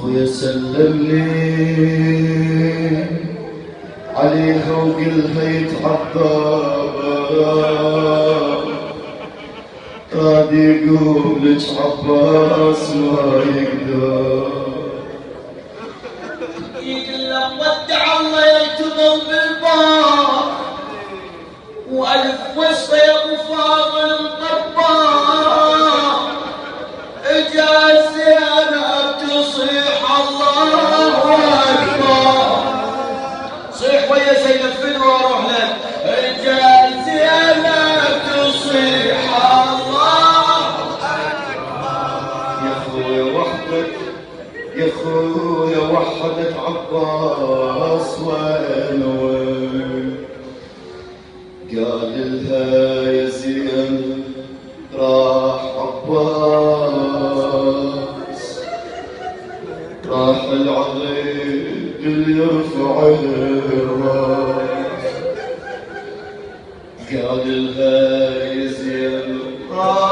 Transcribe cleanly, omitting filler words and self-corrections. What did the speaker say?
خويا سلم لي عليها وقلها يتعبى قاعد يقول لك عباس ما يقدر يقول ودع الله يكتبهم بالبار والف وسطى يا ابو فاضل مطبار اجاز زينب تصيح الله اكبر صيح ويا زينب فين واروح لك اجاز زينب تصيح الله يا خويا وحدك يا خويا وحدك عباس وين وين قال لها يا زين راح عباس راح العضيد اللي يرفع الراس قال لها يا زين راح